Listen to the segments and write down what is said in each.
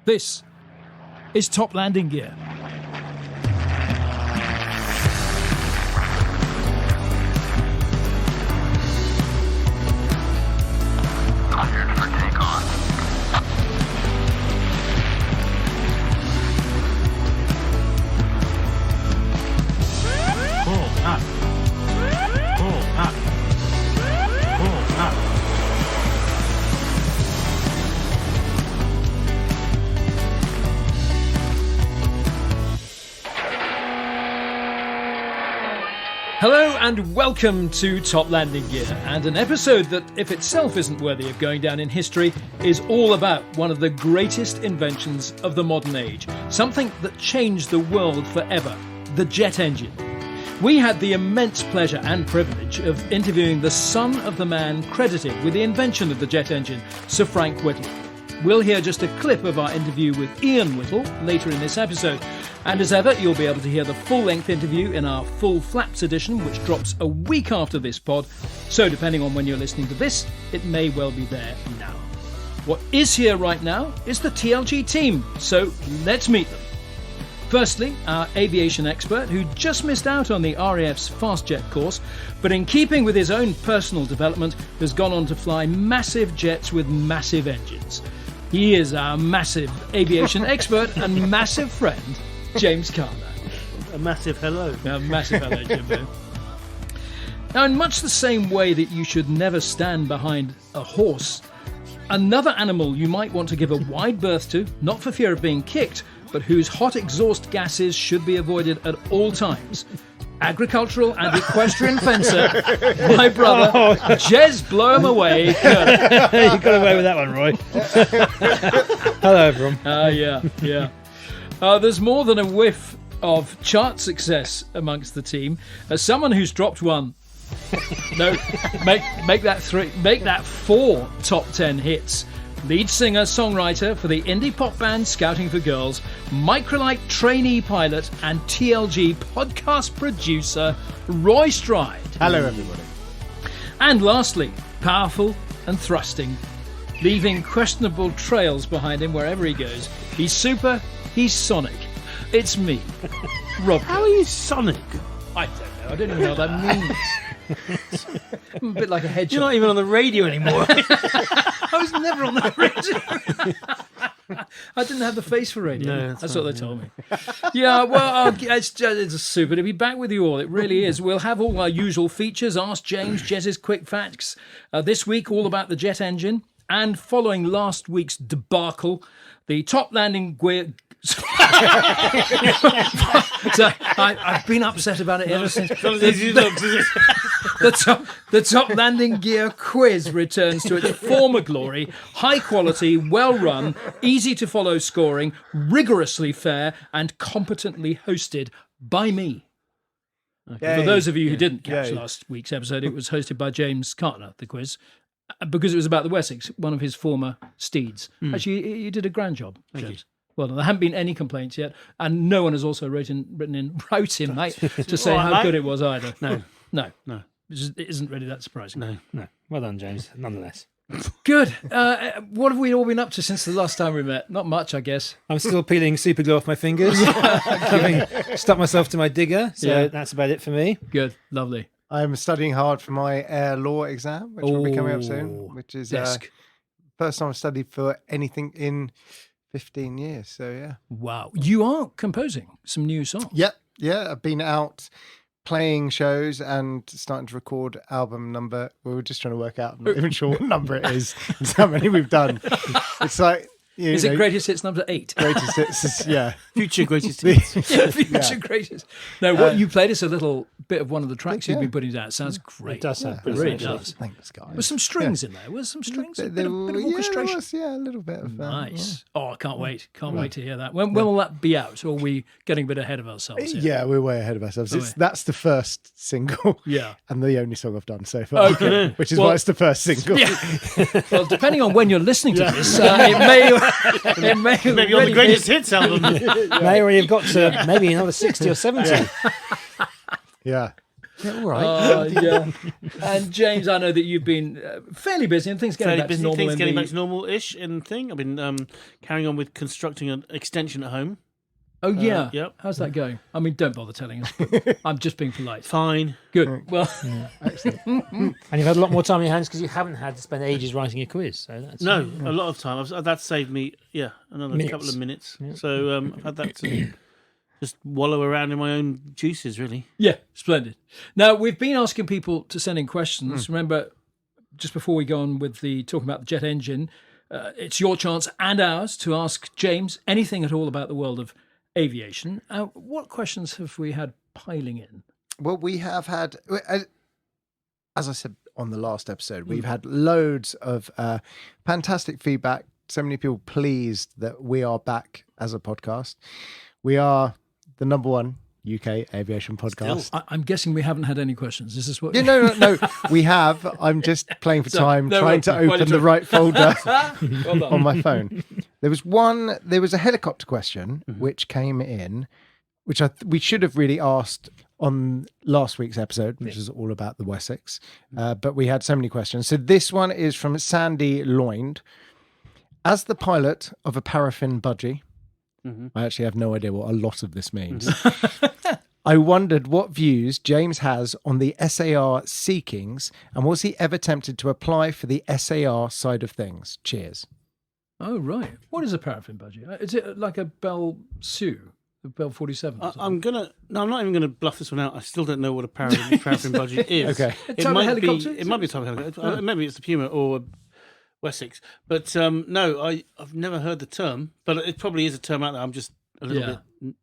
This is Top Landing Gear. Cleared for takeoff. Pull up. Pull up. Pull up. Hello and welcome to Top Landing Gear, and an episode that, if itself isn't worthy of going down in history, is all about one of the greatest inventions of the modern age. Something that changed the world forever, the jet engine. We had the immense pleasure and privilege of interviewing the son of the man credited with the invention of the jet engine, Sir Frank Whittle. We'll hear just a clip of our interview with Ian Whittle later in this episode. And as ever, you'll be able to hear the full-length interview in our Full Flaps edition, which drops a week after this pod. So depending on when you're listening to this, it may well be there now. What is here right now is the TLG team, so let's meet them. Firstly, our aviation expert who just missed out on the RAF's fast jet course, but in keeping with his own personal development, has gone on to fly massive jets with massive engines. He is our massive aviation expert and massive friend, James Carter. A massive hello. A massive hello, Jimbo. Now, in much the same way that you should never stand behind a horse, another animal you might want to give a wide berth to, not for fear of being kicked, but whose hot exhaust gases should be avoided at all times. Agricultural and equestrian fencer, my brother, Jez Blow Him Away. You got away with that one, Roy. Hello, everyone. Yeah. There's more than a whiff of chart success amongst the team. As someone who's dropped one, no, make that 4 top 10 hits. Lead singer, songwriter for the indie pop band Scouting for Girls, Microlite trainee pilot and TLG podcast producer, Roy Stride. Hello, everybody. And lastly, powerful and thrusting, leaving questionable trails behind him wherever he goes. He's super, he's sonic. It's me, Rob. How are you Sonic? I don't know. I don't even know what that means. I'm a bit like a hedgehog. You're not even on the radio anymore. I was never on the radio. I didn't have the face for radio. No, that's what they told me. Yeah, well, it's super to be back with you all. It really is. We'll have all our usual features. Ask James, Jez's quick facts. This week, all about the jet engine. And following last week's debacle, the top landing gear... So I've been upset about it ever since. The top landing gear quiz returns to its former glory. High quality, well run, easy to follow scoring, rigorously fair, and competently hosted by me. Okay. For those of you who didn't catch last week's episode, it was hosted by James Carter, the quiz, because it was about the Wessex, one of his former steeds. Actually, you did a grand job, James. Well, there haven't been any complaints yet, and no one has also wrote him, mate, to say how good it was either. No. It isn't really that surprising. No. Well done, James, nonetheless. Good. What have we all been up to since the last time we met? Not much, I guess. I'm still peeling super glue off my fingers, having stuck myself to my digger, so that's about it for me. Good, lovely. I'm studying hard for my air law exam, which will be coming up soon, which is first time I've studied for anything in 15 years, so yeah. Wow. You are composing some new songs. Yeah. I've been out playing shows and starting to record album number. We were just trying to work out, I'm not even sure what number it is. It's how many we've done. It's like... Is it greatest hits number 8? Greatest hits, yeah. Future greatest hits. Future greatest. No, what you played us a little bit of one of the tracks you've been putting out. It sounds great. It does sound It really does. Thanks, guys. Was some strings in there? Was some strings? A bit of orchestration? Yeah, a little bit of nice. Oh, I can't wait. Can't wait to hear that. When will that be out? Or are we getting a bit ahead of ourselves here? Yeah, we're way ahead of ourselves. That's the first single. Yeah. And the only song I've done so far. Okay. Which is why it's the first single. Yeah. Well, depending on when you're listening to this, it may maybe on the greatest hits album. May already have got to maybe another 60 or 70. Yeah. Yeah, all right. Yeah. And James, I know that you've been fairly busy and things getting back to normal. Things getting back to normal-ish in thing. I've been carrying on with constructing an extension at home. Oh, yeah. Yep. How's that going? I mean, don't bother telling us. But I'm just being polite. Fine. Good. Well, Excellent. And you've had a lot more time on your hands because you haven't had to spend ages writing a quiz. So that's No, a lot of time. That's saved me, another Minutes. couple of minutes. Yeah. So I've had that to just wallow around in my own juices, really. yeah, splendid. Now, we've been asking people to send in questions. Remember, just before we go on with the talking about the jet engine, it's your chance and ours to ask James anything at all about the world of aviation. What questions have we had piling in? Well, we have had, as I said on the last episode, we've had loads of fantastic feedback. So many people pleased that we are back as a podcast. We are the number one UK aviation podcast. I'm guessing we haven't had any questions. Is this what? Yeah, no. We have. I'm just playing for time, trying to open the right folder on my phone. There was a helicopter question which came in, which we should have really asked on last week's episode, which is all about the Wessex. But we had so many questions. So this one is from Sandy Loynd. As the pilot of a paraffin budgie, I actually have no idea what a lot of this means. I wondered what views James has on the SAR Sea Kings, and was he ever tempted to apply for the SAR side of things? Cheers. Oh, right. What is a paraffin budgie? Is it like a Bell Sioux, a Bell 47? I'm not even gonna bluff this one out. I still don't know what a paraffin budgie is. Okay. A type of helicopter? It might be a type of helicopter. Maybe it's the Puma or a Wessex. But no, I've never heard the term. But it probably is a term out there. I'm just a little bit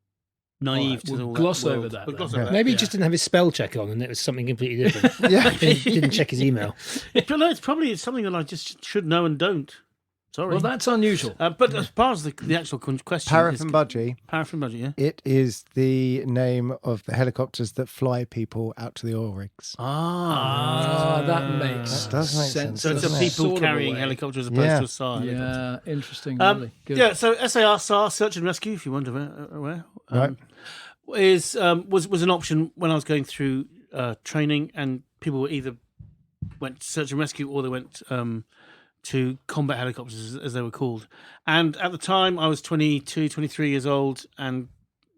naive to all gloss that over world. that. We'll gloss then. over that. Maybe he just didn't have his spell check on and it was something completely different. Yeah. didn't check his email. It's probably something that I just should know and don't. Sorry. Well, that's unusual. But as far as the actual question, Paraffin budgie. Paraffin budgie, yeah. It is the name of the helicopters that fly people out to the oil rigs. That makes That does make sense. So it's a doesn't it? people Sort of a carrying way. helicopter as opposed Yeah. to a SAR helicopter. Yeah, interesting. Lovely. Good. Yeah, so SAR, search and rescue, if you wonder where, Right. was an option when I was going through training, and people were either went to search and rescue or they went to combat helicopters, as they were called. And at the time, I was 22, 23 years old, and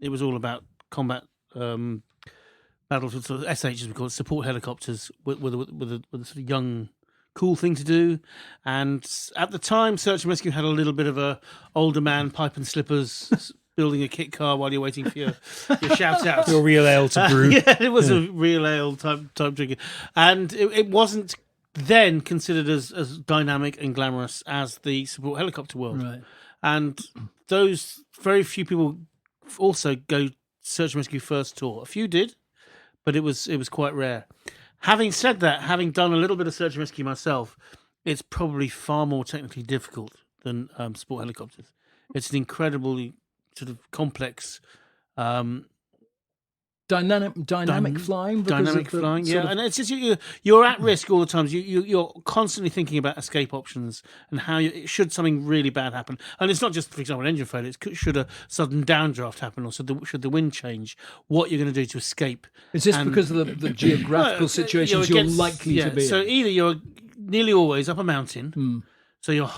it was all about combat battles, sort of SH, as we call it, support helicopters, with a sort of young, cool thing to do. And at the time, search and rescue had a little bit of a older man, pipe and slippers, building a kit car while you're waiting for your shout out. Your real ale to brew. Yeah, it was a real ale type drinking. And it wasn't then considered as dynamic and glamorous as the support helicopter world. Right. And those very few people also go search and rescue first tour. A few did, but it was quite rare. Having said that, having done a little bit of search and rescue myself, it's probably far more technically difficult than support helicopters. It's an incredibly sort of complex Dynamic flying. because dynamic of the flying, sort yeah, of- and it's just you're at risk all the time. You're constantly thinking about escape options and how should something really bad happen. And it's not just, for example, an engine failure. Should a sudden downdraft happen, or should the wind change? What you're going to do to escape? Is this And- because of the geographical situations you're likely to be So in? either you're nearly always up a mountain, so you're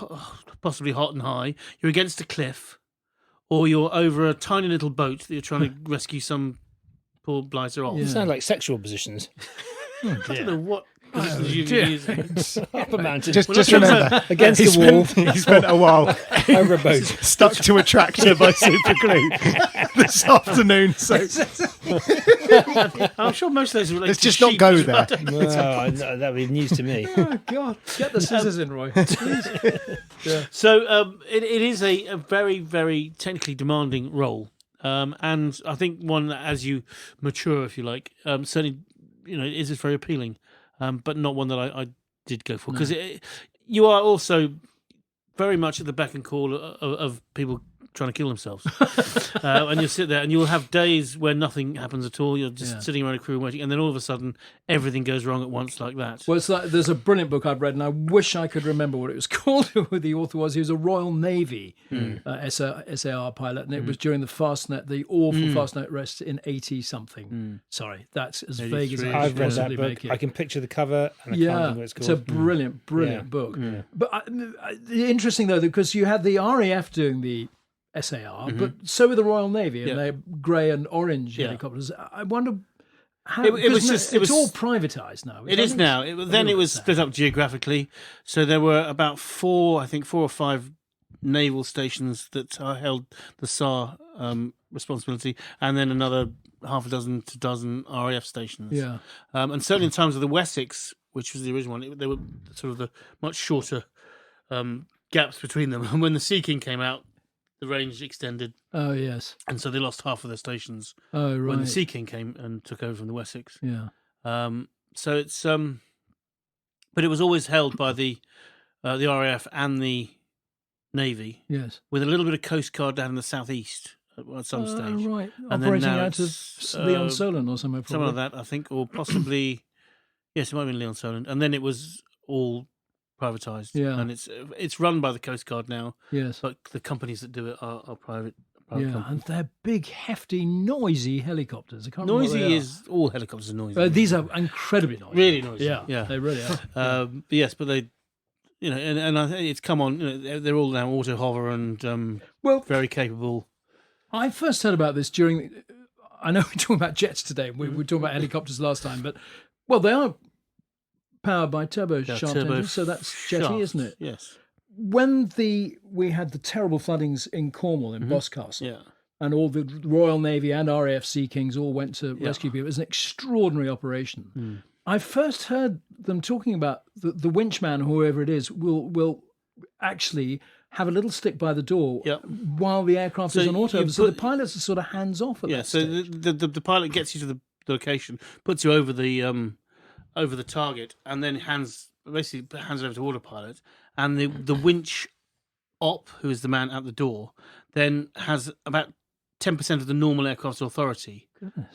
possibly hot and high. You're against a cliff, or you're over a tiny little boat that you're trying to rescue some poor blighter off. It sounds like sexual positions. I don't know what positions you've used. Up a mountain. Just remember, against the wall, he spent a while over a boat. stuck to a tractor by super glue this afternoon. So I'm sure most of those are related let's to just not sheep go as well. there. No, that would be news to me. Oh, God. Get the scissors in, Roy. So it is a very, very technically demanding role. And I think one that, as you mature, if you like, certainly, is very appealing, but not one that I did go for, because you are also very much at the beck and call of people trying to kill themselves. And you'll sit there and you'll have days where nothing happens at all. You're just sitting around a crew waiting, and then all of a sudden everything goes wrong at once like that. Well, it's like there's a brilliant book I've read, and I wish I could remember what it was called. Who the author was? He was a Royal Navy SAR pilot, and it was during the Fastnet, the awful Fastnet rest in 80 something. Sorry, that's as vague as I I've could read possibly that book. make it. I can picture the cover, and I can't remember what it's called. It's a brilliant book. But interesting though, because you had the RAF doing the SAR, but so were the Royal Navy, and they're grey and orange helicopters. I wonder how it's all privatised now. It is now. Then it was split up geographically, so there were about 4 or 5 naval stations that held the SAR responsibility, and then another half a dozen to dozen RAF stations. Yeah, and certainly in terms of the Wessex, which was the original one, there were sort of the much shorter gaps between them. And when the Sea King came out, the range extended. Oh yes. And so they lost half of their stations. Oh right. When the Sea King came and took over from the Wessex. Yeah. So it's but it was always held by the RAF and the Navy. Yes. With a little bit of Coast Guard down in the southeast at some stage. Right. And operating out of Leon Solon or somewhere. Probably. Something like that, I think, or possibly yes, it might have been Leon Solon. And then it was all privatised. Yeah. And it's run by the Coast Guard now. Yes. But the companies that do it are private. Yeah, companies. and they're big, hefty, noisy helicopters. I can't Noisy remember what they is all helicopters are noisy. these are incredibly noisy. Really noisy. Yeah, they really are. Yes, but they, and I think it's come on. They're all now auto hover and very capable. I first heard about this during. I know we're talking about jets today. We were talking about helicopters last time, but they are powered by turboshaft engines, so that's jetty, isn't it? Yes. When we had the terrible floodings in Cornwall in Boscastle, and all the Royal Navy and RAF Sea Kings all went to rescue people, it was an extraordinary operation. I first heard them talking about the winchman, whoever it is, will actually have a little stick by the door while the aircraft is on auto, so the pilots are sort of hands off at that stage. So the pilot gets you to the location, puts you over the target, and then hands it over to autopilot, and the winch op, who is the man at the door, then has about 10% of the normal aircraft's authority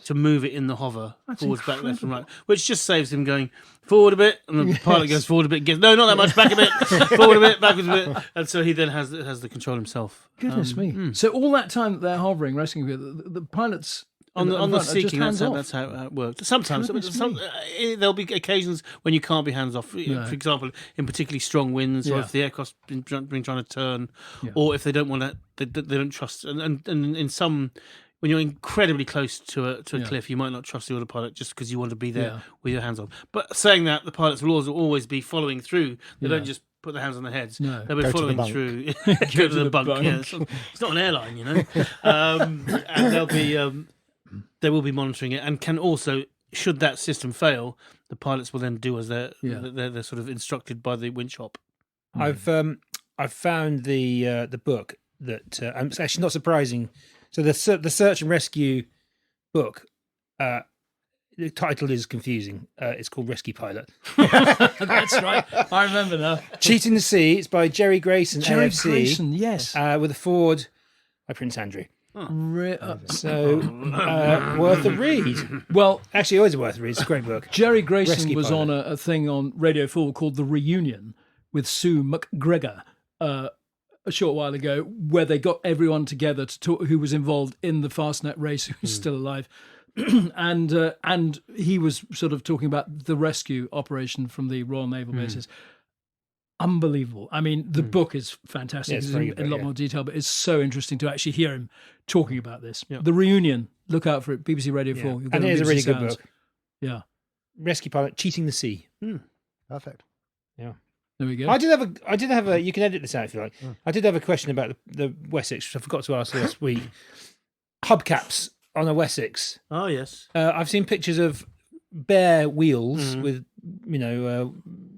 to move it in the hover forwards, back, left, and right, which just saves him going forward a bit, and the pilot goes forward a bit, no, not that much, back a bit, forward a bit, backwards a bit, and so he then has the control himself. Goodness me! So all that time that they're hovering, rescuing people, the pilots. On the Sea King, that's how it worked. Sometimes there'll be occasions when you can't be hands off. For example, in particularly strong winds, or if the aircraft's been trying to turn, or if they don't want to, they don't trust. And in some, when you're incredibly close to a cliff, you might not trust the autopilot just because you want to be there with your hands on. But saying that, the pilots will always be following through. They don't just put their hands on their heads. No. They'll be following through. Go to the bunk. Yeah, it's not an airline, and they'll be. They will be monitoring it, and can also, should that system fail, the pilots will then do as they're sort of instructed by the winch op. I've found the book that it's actually not surprising. So the search and rescue book, the title is confusing. It's called Rescue Pilot. That's right. I remember now. Cheating the Sea. It's by Jerry Grayson. Jerry AFC, Grayson, yes, with a forward by Prince Andrew. So worth a read. Well, actually, always worth a read. It's a great book. Jerry Grayson Rescue was Pilot. on a thing on Radio 4 called The Reunion with Sue McGregor a short while ago, where they got everyone together to talk, who was involved in the Fastnet race, who's still alive. and he was sort of talking about the rescue operation from the Royal Naval bases. Unbelievable. I mean, the book is fantastic. Yeah, it's it's very in good a lot book, more detail, but it's so interesting to actually hear him talking about this. Yeah. The Reunion. Look out for it. BBC Radio 4. You'll get And it it on is a BBC really good Sounds. book. Yeah. Rescue Pilot, Cheating the Sea. Perfect. There we go. I did have a. You can edit this out if you like. I did have a question about the Wessex, which I forgot to ask last week. Hubcaps on a Wessex. Oh yes, I've seen pictures of bare wheels with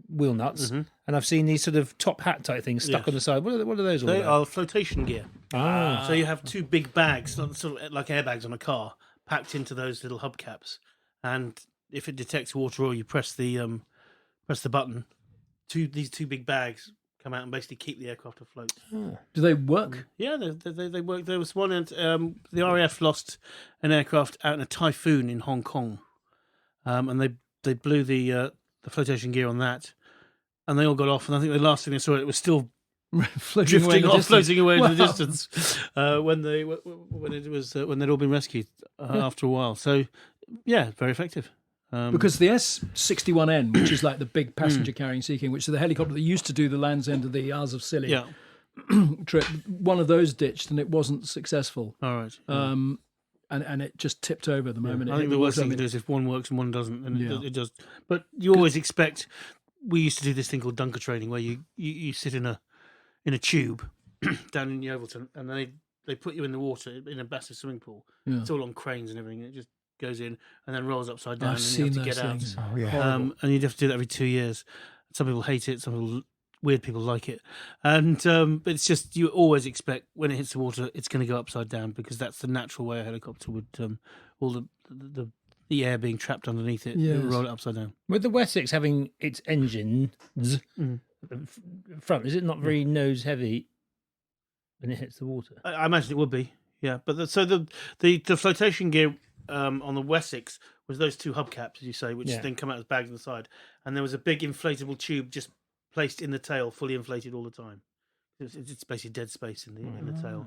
wheel nuts, and I've seen these sort of top hat type things stuck on the side. What are those all they about? are flotation gear. So you have two big bags, sort of like airbags on a car, packed into those little hubcaps, and if it detects water, or you press the button, these two big bags come out and basically keep the aircraft afloat. Do they work? Yeah, they work. There was one, and the RAF lost an aircraft out in a typhoon in Hong Kong, and they blew the flotation gear on that, and they all got off. And I think the last thing they saw, it was still Floating away in the distance. floating away in the distance when they'd all been rescued after a while. So, yeah, very effective. Because the S-61N, which is like the big passenger carrying Sea King, which is the helicopter that used to do the Land's End of the Isles of Scilly trip, one of those ditched and it wasn't successful. All right. And it just tipped over the moment. I think the worst thing to do is if one works and one doesn't, and it does. But you always expect. We used to do this thing called dunker training, where you sit in a tube down in Yeovilton, and they put you in the water in a massive swimming pool. Yeah. It's all on cranes and everything. It just goes in and then rolls upside down, and you have to get things. out. Oh, yeah. And you'd have to do that every 2 years. Some people hate it. Weird people like it, and but it's just you always expect when it hits the water, it's going to go upside down because that's the natural way a helicopter would. All the air being trapped underneath it, it would roll it upside down. With the Wessex having its engines front, is it not very nose heavy when it hits the water? I imagine it would be, yeah. But the flotation gear on the Wessex was those two hubcaps, as you say, which then come out as bags on the side, and there was a big inflatable tube just placed in the tail, fully inflated all the time. It's basically dead space in the tail,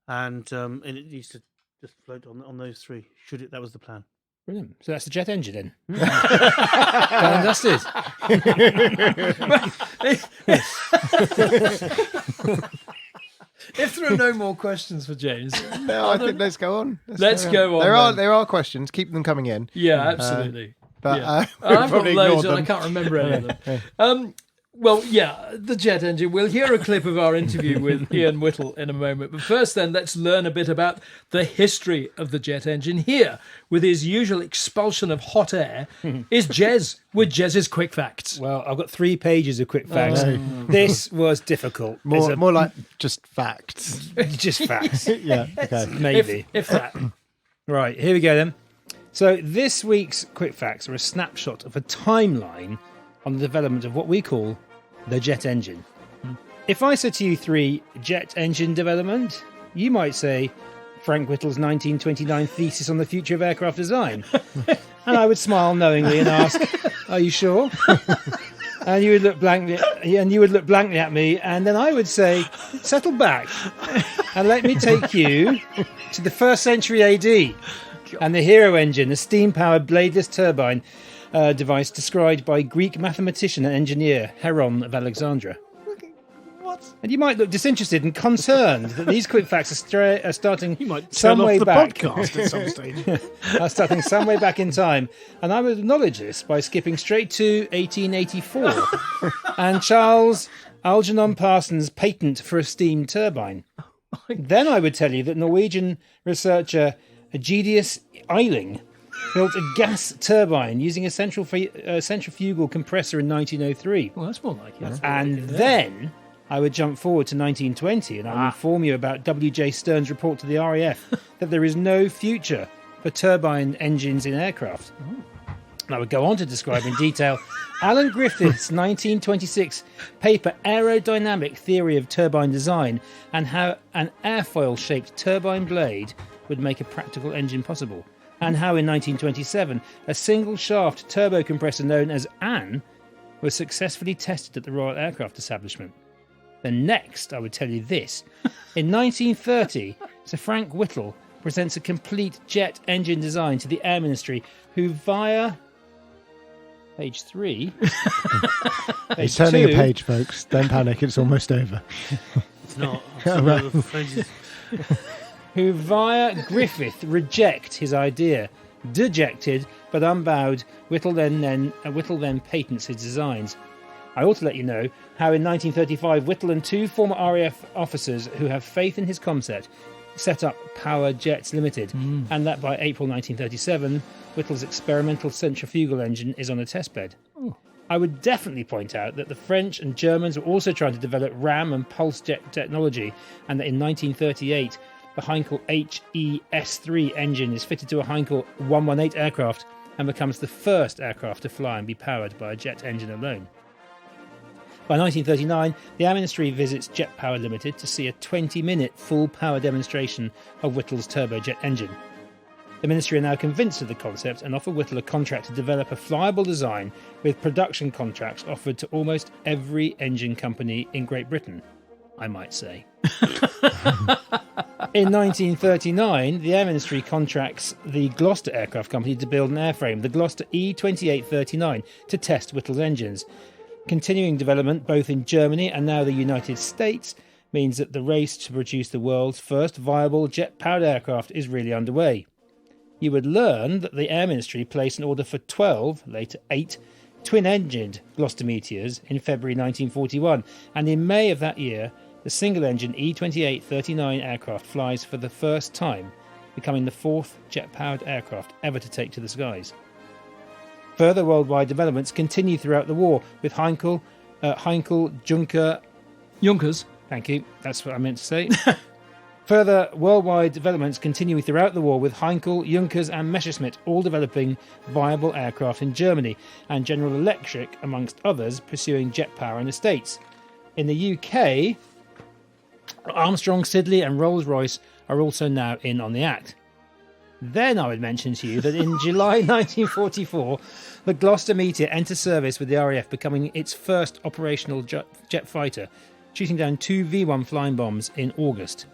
and it used to just float on those three. That was the plan. Brilliant. So that's the jet engine then. Done and dusted. If there are no more questions for James, no, I think let's go on. Let's go on. There are questions. Keep them coming in. Yeah, absolutely. But I've got loads and I can't remember any of them. Well, yeah, the jet engine. We'll hear a clip of our interview with Ian Whittle in a moment. But first then, let's learn a bit about the history of the jet engine. Here, with his usual expulsion of hot air, is Jez with Jez's quick facts. Well, I've got 3 pages of quick facts. This was difficult. More like just facts. Just facts. Yeah, okay. Maybe. If that. Right, here we go then. So this week's quick facts are a snapshot of a timeline on the development of what we call the jet engine. If I said to you 3 jet engine development, you might say Frank Whittle's 1929 thesis on the future of aircraft design. And I would smile knowingly and ask, "Are you sure?" And you would look blankly at me, and then I would say, "Settle back and let me take you to the 1st century AD and the hero engine, a steam-powered bladeless turbine device described by Greek mathematician and engineer Heron of Alexandria." What? And you might look disinterested and concerned that these quick facts are starting some way back. Podcast at some stage. Are starting some way back in time, and I would acknowledge this by skipping straight to 1884 and Charles Algernon Parsons' patent for a steam turbine. Then I would tell you that Norwegian researcher Egidius Eiling built a gas turbine using a centrifugal compressor in 1903. Well, that's more like it. And then I would jump forward to 1920 and I would inform you about W.J. Stern's report to the RAF that there is no future for turbine engines in aircraft. And I would go on to describe in detail Alan Griffith's 1926 paper Aerodynamic Theory of Turbine Design and how an airfoil-shaped turbine blade would make a practical engine possible. And how in 1927 a single-shaft turbo compressor known as Anne was successfully tested at the Royal Aircraft Establishment. Then next, I would tell you this. In 1930, Sir Frank Whittle presents a complete jet engine design to the Air Ministry, who via... Page 3... He's turning a page, folks. Don't panic, it's almost over. It's not. Who via Griffith reject his idea. Dejected but unbowed, Whittle then patents his designs. I ought to let you know how in 1935 Whittle and 2 former RAF officers who have faith in his concept set up Power Jets Limited, and that by April 1937 Whittle's experimental centrifugal engine is on a testbed. I would definitely point out that the French and Germans were also trying to develop ram and pulse jet technology, and that in 1938 the Heinkel HES-3 engine is fitted to a Heinkel 118 aircraft and becomes the first aircraft to fly and be powered by a jet engine alone. By 1939, the Air Ministry visits Jet Power Limited to see a 20-minute full power demonstration of Whittle's turbojet engine. The Ministry are now convinced of the concept and offer Whittle a contract to develop a flyable design with production contracts offered to almost every engine company in Great Britain, I might say. In 1939, the Air Ministry contracts the Gloucester Aircraft Company to build an airframe, the Gloucester E-2839, to test Whittle's engines. Continuing development both in Germany and now the United States means that the race to produce the world's first viable jet-powered aircraft is really underway. You would learn that the Air Ministry placed an order for 12, later 8, twin-engined Gloucester Meteors in February 1941, and in May of that year, the single-engine E-2839 aircraft flies for the first time, becoming the fourth jet-powered aircraft ever to take to the skies. Further worldwide developments continue throughout the war, with Heinkel, Junkers. Thank you, that's what I meant to say. Further worldwide developments continue throughout the war, with Heinkel, Junkers and Messerschmitt all developing viable aircraft in Germany, and General Electric, amongst others, pursuing jet power in the States. In the UK, Armstrong, Siddeley and Rolls-Royce are also now in on the act. Then I would mention to you that in July 1944, the Gloucester Meteor enters service with the RAF, becoming its first operational jet fighter, shooting down 2 V-1 flying bombs in August.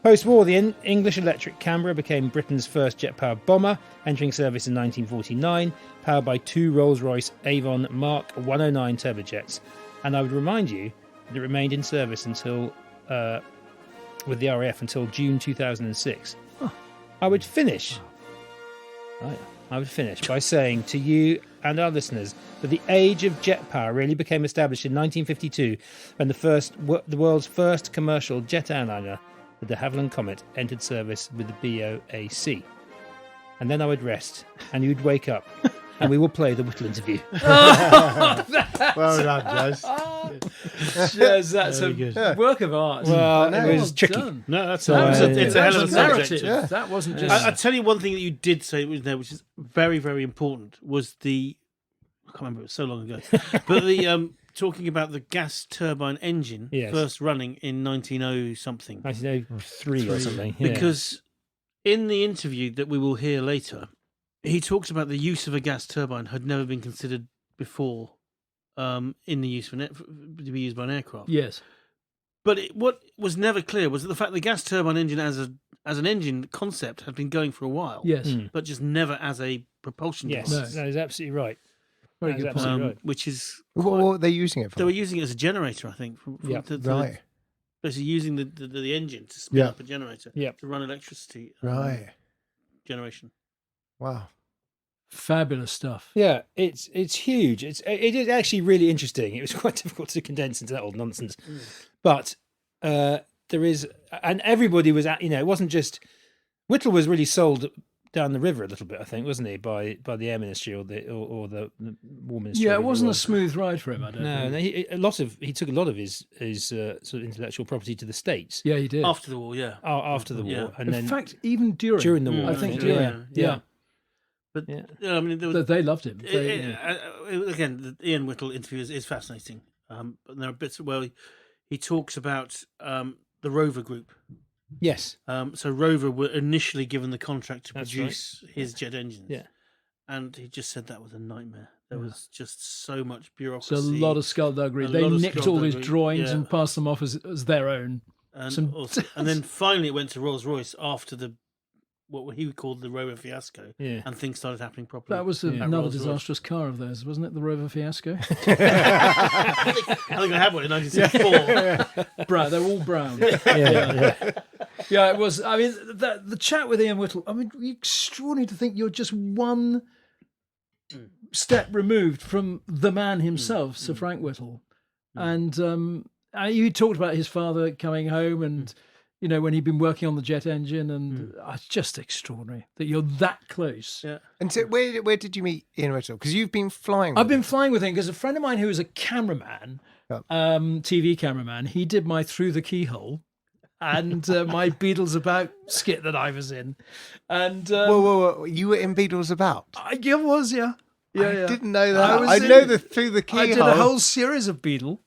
Post-war, the English Electric Canberra became Britain's first jet-powered bomber, entering service in 1949, powered by 2 Rolls-Royce Avon Mark 109 turbojets. And I would remind you that it remained in service until with the RAF until June 2006. I would finish by saying to you and our listeners that the age of jet power really became established in 1952 when the world's first commercial jet airliner, the de Havilland Comet, entered service with the BOAC. And then I would rest, and you'd wake up, and we will play the Whittle interview. Well done, Jez. Jez, that's Very a good. work of art. Well, no, it was well tricky. done. No, that's It's a hell of a narrative. subject. Yeah. That wasn't just. I'll tell you one thing that you did say was there, which is very, very important, was I can't remember, it was so long ago, but the talking about the gas turbine engine Yes. first running in 1900 something. 1903 or something. Yeah. Because in the interview that we will hear later, he talks about the use of a gas turbine had never been considered before in the use to be used by an aircraft. Yes. But what was never clear was that the fact the gas turbine engine as an engine concept had been going for a while. Yes. But just never as a propulsion Yes, device. that is absolutely right. Very That is good point. absolutely right. Which is What were they using it for? they were using it as a generator, I think. Yeah, right. Basically using the engine to spin Yeah. up a generator Yeah. to run electricity Right. generation. Wow. Fabulous stuff. Yeah, it's huge. It is actually really interesting. It was quite difficult to condense into that old nonsense, but there is, and everybody was at. It wasn't just Whittle was really sold down the river a little bit, I think, wasn't he, by the Air Ministry or the War Ministry? Yeah, it whatever wasn't a was. smooth ride for him. I don't No, think. he took a lot of his sort of intellectual property to the States Yeah, he did. After the war, yeah. after the war, Yeah. and In then fact, even during the war, I think yeah. during. Yeah. But Yeah. I mean, there was, They loved him. again, the Ian Whittle interview is fascinating. But there are bits where he talks about the Rover Group. yes, So Rover were initially given the contract to That's produce his jet engines. Yeah. And he just said that was a nightmare. There was just so much It's bureaucracy. a lot of skullduggery. A They lot of nicked all his skullduggery, drawings yeah. and passed them off as their own. and, and then finally it went to Rolls-Royce after what he called the Rover fiasco. yeah. And things started happening properly. That was at another Rolls-Royce. disastrous car of theirs, wasn't it? The Rover Fiasco. I think I had one in 1964. Brown. They're all brown. yeah. Yeah, it was. I mean, the chat with Ian Whittle. I mean, extraordinary to think you're just one step removed from the man himself, Sir Frank Whittle, and you talked about his father coming home and. When he'd been working on the jet engine, and it's just extraordinary that you're that close. Yeah. And so where did you meet Ian Whittle? Because you've been flying. I've with been him. flying with him because a friend of mine who was a cameraman, TV cameraman, he did my Through the Keyhole and my Beatles About skit that I was in. And Whoa. You were in Beatles About? I was, yeah. I didn't know that. I was I in- know the Through the Keyhole. I did a whole series of Beatle.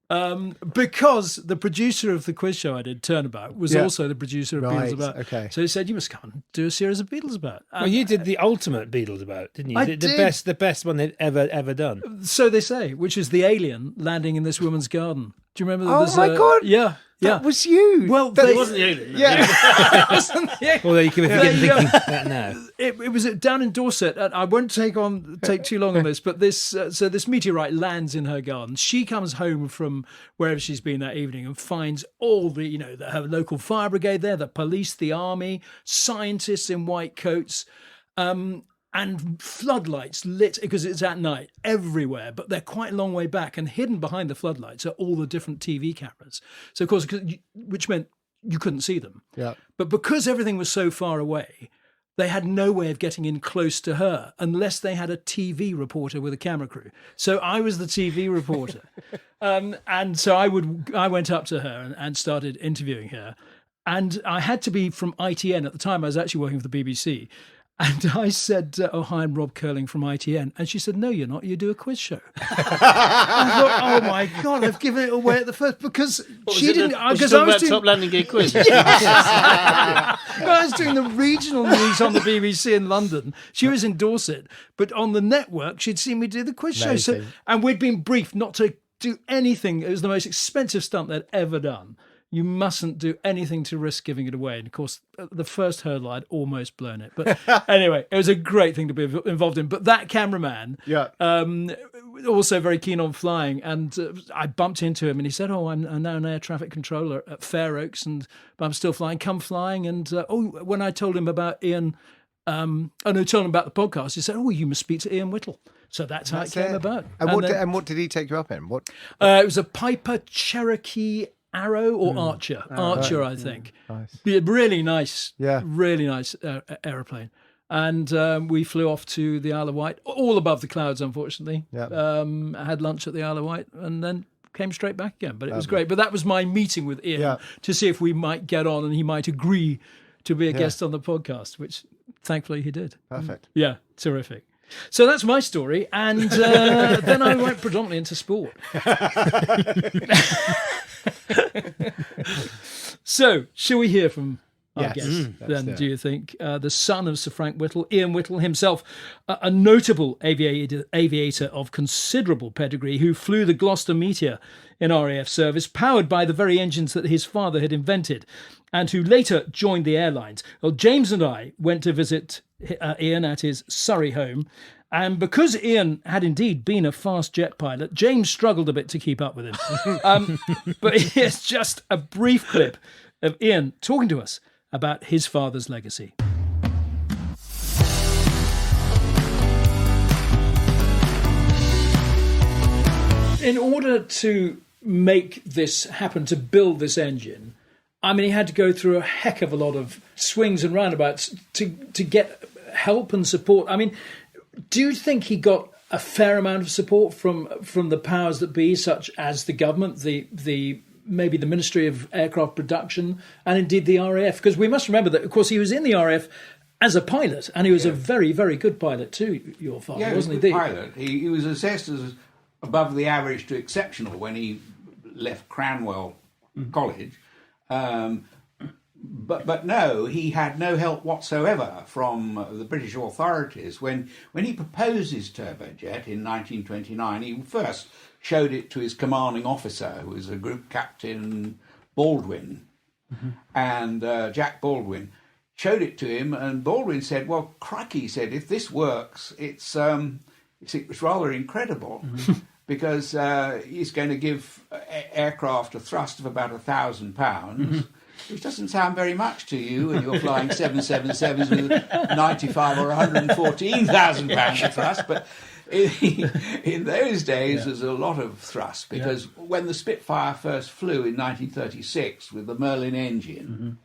Because the producer of the quiz show I did, Turnabout, was also the producer of Beatles About. Okay. So he said, you must come and do a series of Beatles About. Well, you did the ultimate Beatles About, didn't you? I the did. the best one they'd ever done. So they say, which is the alien landing in this woman's garden. Do you remember? Oh my God. Yeah. That was you. Well, It wasn't the alien. No. Yeah. Although you can be thinking that now. It was down in Dorset. And I won't take too long on this, but this meteorite lands in her garden. She comes home from wherever she's been that evening and finds all her local fire brigade there, the police, the army, scientists in white coats, and floodlights lit because it's at night everywhere, but they're quite a long way back, and hidden behind the floodlights are all the different TV cameras. So of course, which meant you couldn't see them. Yeah. But because everything was so far away, they had no way of getting in close to her unless they had a TV reporter with a camera crew. So I was the TV reporter. And so I went up to her and started interviewing her. And I had to be from ITN. At the time, I was actually working for the BBC. And I said, oh, hi, I'm Rob Curling from ITN. And she said, no, you're not. You do a quiz show. I thought, oh, my God, I've given it away at the first. Because she didn't... Because I was doing Top Landing Gear quiz. I was doing the regional news on the BBC in London. She was in Dorset. But on the network, she'd seen me do the quiz show. So, and we'd been briefed not to do anything. It was the most expensive stunt they'd ever done. You mustn't do anything to risk giving it away. And of course, the first hurdle, I'd almost blown it. But anyway, it was a great thing to be involved in. But that cameraman, also very keen on flying. And I bumped into him and he said, oh, I'm now an air traffic controller at Fair Oaks, but I'm still flying. Come flying. And when I told him about Ian, told him about the podcast, he said, oh, you must speak to Ian Whittle. So that's how it came about. And what did he take you up in? What? It was a Piper Cherokee Arrow or Archer? Archer, I think. Nice. Really nice. Yeah. Really nice aeroplane. And we flew off to the Isle of Wight, all above the clouds, unfortunately. Yeah. Had lunch at the Isle of Wight and then came straight back again. But it was great. But that was my meeting with Ian to see if we might get on and he might agree to be a guest on the podcast, which thankfully he did. Perfect. Yeah, terrific. So that's my story. And then I went predominantly into sport. So, shall we hear from our guest then, do you think? The son of Sir Frank Whittle, Ian Whittle himself, a notable aviator of considerable pedigree who flew the Gloucester Meteor in RAF service, powered by the very engines that his father had invented, and who later joined the airlines. Well, James and I went to visit Ian at his Surrey home. And because Ian had indeed been a fast jet pilot, James struggled a bit to keep up with him. But here's just a brief clip of Ian talking to us about his father's legacy. In order to make this happen, to build this engine, I mean, he had to go through a heck of a lot of swings and roundabouts to get help and support. I mean, do you think he got a fair amount of support from the powers that be, such as the government, the maybe the Ministry of Aircraft Production, and indeed the RAF? Because we must remember that, of course, he was in the RAF as a pilot, and he was a very, very good pilot too, your father, wasn't he? Pilot. He was assessed as above the average to exceptional when he left Cranwell College. But no, he had no help whatsoever from the British authorities. When he proposed his turbojet in 1929, he first showed it to his commanding officer, who was a Group Captain Baldwin, and Jack Baldwin showed it to him, and Baldwin said, "Well, crikey," he said, "if this works, it's rather incredible." Because he's going to give aircraft a thrust of about 1,000 pounds, which doesn't sound very much to you when you're flying 777s with 95 or 114,000 pounds of thrust. But in those days, there's a lot of thrust, because when the Spitfire first flew in 1936 with the Merlin engine,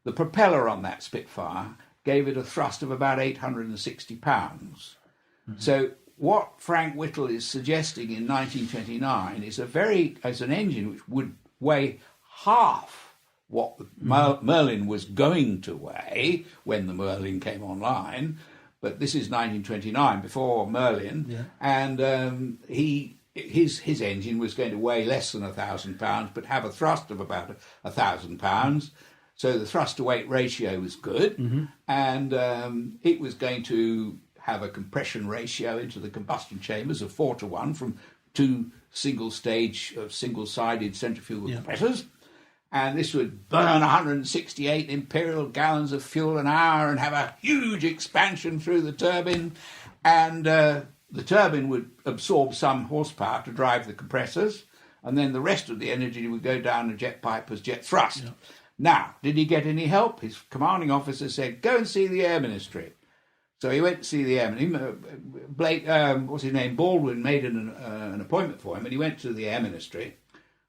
the propeller on that Spitfire gave it a thrust of about 860 pounds. So what Frank Whittle is suggesting in 1929 is an engine which would weigh half what Merlin was going to weigh when the Merlin came online. But this is 1929, before Merlin, and he his engine was going to weigh less than 1,000 pounds, but have a thrust of about 1,000 pounds. So the thrust to weight ratio was good, and it was going to have a compression ratio into the combustion chambers of 4-to-1 from 2 single-sided centrifugal compressors. And this would burn 168 imperial gallons of fuel an hour and have a huge expansion through the turbine. And the turbine would absorb some horsepower to drive the compressors, and then the rest of the energy would go down the jet pipe as jet thrust. Yeah. Now, did he get any help? His commanding officer said, go and see the Air Ministry. So he went to see the Air Ministry. Baldwin made an appointment for him, and he went to the Air Ministry.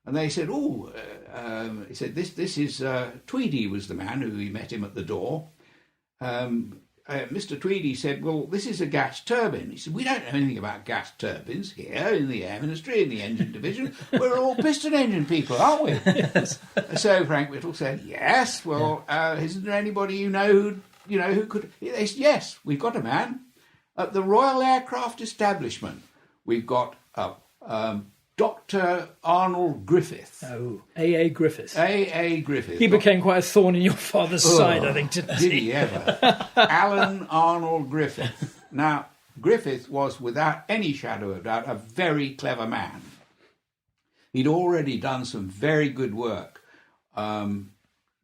And they said, he said, this is, Tweedy was the man who he met him at the door. Mr. Tweedy said, well, this is a gas turbine. He said, we don't know anything about gas turbines here in the Air Ministry, in the engine division. We're all piston engine people, aren't we? Yes. So Frank Whittle said, yes, well, isn't there anybody you know who could... They said, yes, we've got a man. At the Royal Aircraft Establishment, we've got Dr. Arnold Griffith. Oh, A.A. Griffith. A.A. Griffith. He became quite a thorn in your father's side, I think, didn't he? Did he ever? Alan Arnold Griffith. Now, Griffith was, without any shadow of doubt, a very clever man. He'd already done some very good work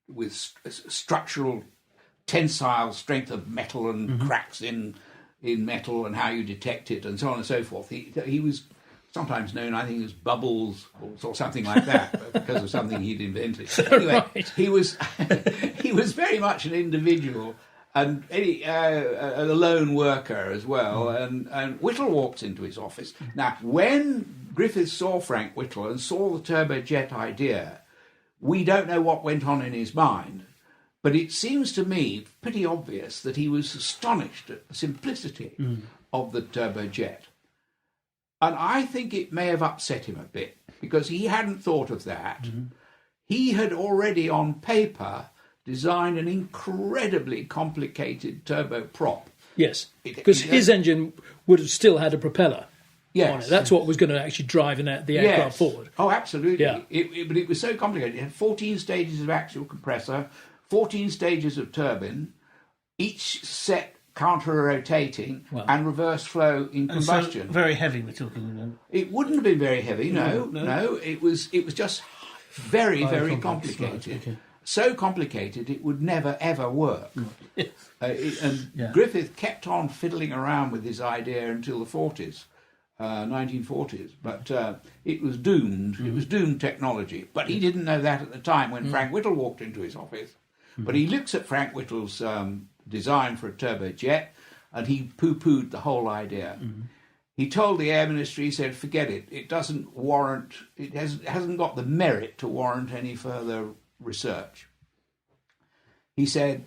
with structural tensile strength of metal and cracks in metal and how you detect it and so on and so forth. He was sometimes known, I think, as Bubbles or something like that, because of something he'd invented. Anyway, right. he was very much an individual and a lone worker as well. And Whittle walked into his office. Now, when Griffith saw Frank Whittle and saw the turbojet idea, we don't know what went on in his mind, but it seems to me pretty obvious that he was astonished at the simplicity of the turbojet. And I think it may have upset him a bit, because he hadn't thought of that. He had already, on paper, designed an incredibly complicated turboprop. Yes, because his engine would have still had a propeller on it. That's what was going to actually drive the aircraft forward. Oh, absolutely. Yeah. But it was so complicated. It had 14 stages of axial compressor, 14 stages of turbine, each set counter-rotating and reverse flow in combustion. So very heavy, we're talking about. It wouldn't have been very heavy, no. It was just very, very complicated. Right, okay. So complicated it would never, ever work. Griffith kept on fiddling around with his idea until the 1940s. But it was doomed. It was doomed technology. But he didn't know that at the time when Frank Whittle walked into his office. But he looks at Frank Whittle's design for a turbojet, and he poo-pooed the whole idea. He told the Air Ministry, he said, forget it. It doesn't warrant, it hasn't got the merit to warrant any further research. He said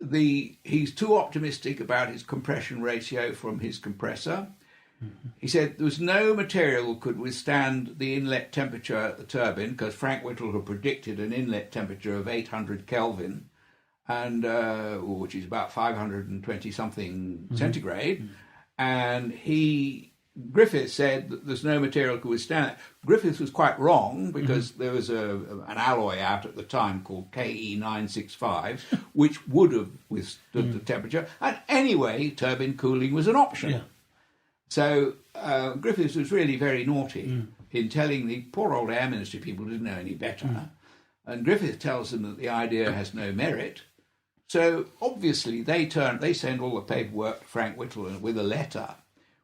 he's too optimistic about his compression ratio from his compressor. He said there was no material could withstand the inlet temperature at the turbine, because Frank Whittle had predicted an inlet temperature of 800 Kelvin, and which is about 520 something centigrade. And Griffith said that there's no material could withstand it. Griffith was quite wrong, because there was an alloy out at the time called KE965, which would have withstood the temperature. And anyway, turbine cooling was an option. Yeah. So Griffith was really very naughty in telling the poor old Air Ministry people didn't know any better. And Griffith tells them that the idea has no merit. So obviously they send all the paperwork to Frank Whittle with a letter,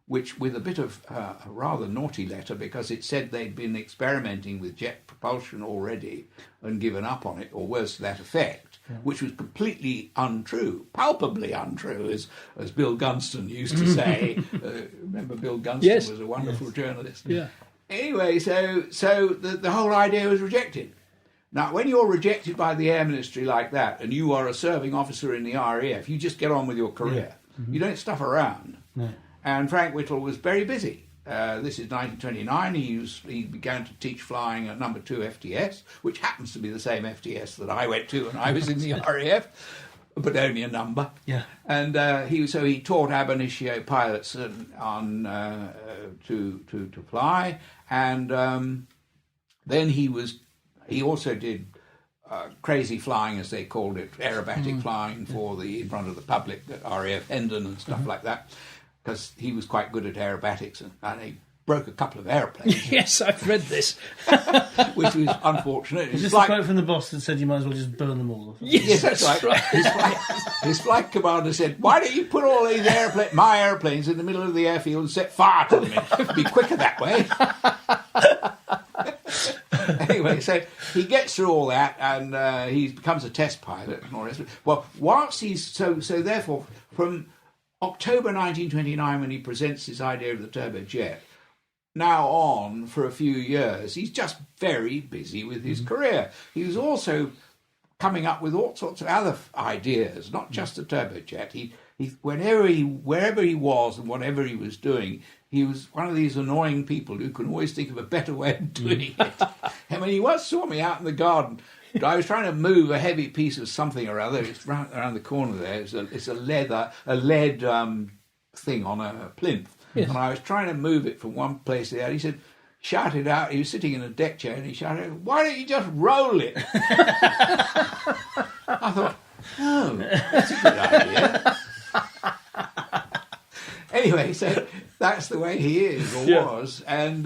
which with a bit of a rather naughty letter, because it said they'd been experimenting with jet propulsion already and given up on it, or worse to that effect, which was completely untrue, palpably untrue, as Bill Gunston used to say. Remember Bill Gunston was a wonderful journalist. Yeah. Anyway, so the whole idea was rejected. Now, when you're rejected by the Air Ministry like that, and you are a serving officer in the RAF, you just get on with your career. You don't stuff around. No. And Frank Whittle was very busy. This is 1929. He began to teach flying at number 2 FTS, which happens to be the same FTS that I went to when I was in the RAF. but only a number. Yeah. And he taught ab initio pilots to fly, and then he also did crazy flying, as they called it, aerobatic flying in front of the public at RAF Hendon and stuff like that, because he was quite good at aerobatics, and he broke a couple of aeroplanes. Yes, I've read this. Which was unfortunate. It's just a quote from the boss that said you might as well just burn them all. Yes, that's right. His flight commander said, "Why don't you put all these my airplanes in the middle of the airfield and set fire to them? It'd be quicker that way." Anyway, so he gets through all that, and he becomes a test pilot and all the rest of it. Well, whilst he's therefore, from October 1929, when he presents his idea of the turbojet, now on for a few years, he's just very busy with his career. He was also coming up with all sorts of other ideas, not just the turbojet. He wherever he was and whatever he was doing, he was one of these annoying people who can always think of a better way of doing it. I mean, he once saw me out in the garden. I was trying to move a heavy piece of something or other. It's around the corner there. It's a lead thing on a plinth. Yes. And I was trying to move it from one place to the other. He said, shouted out, he was sitting in a deck chair, and he shouted, "Why don't you just roll it?" I thought, oh, that's a good idea. Anyway, so that's the way he is, or was. And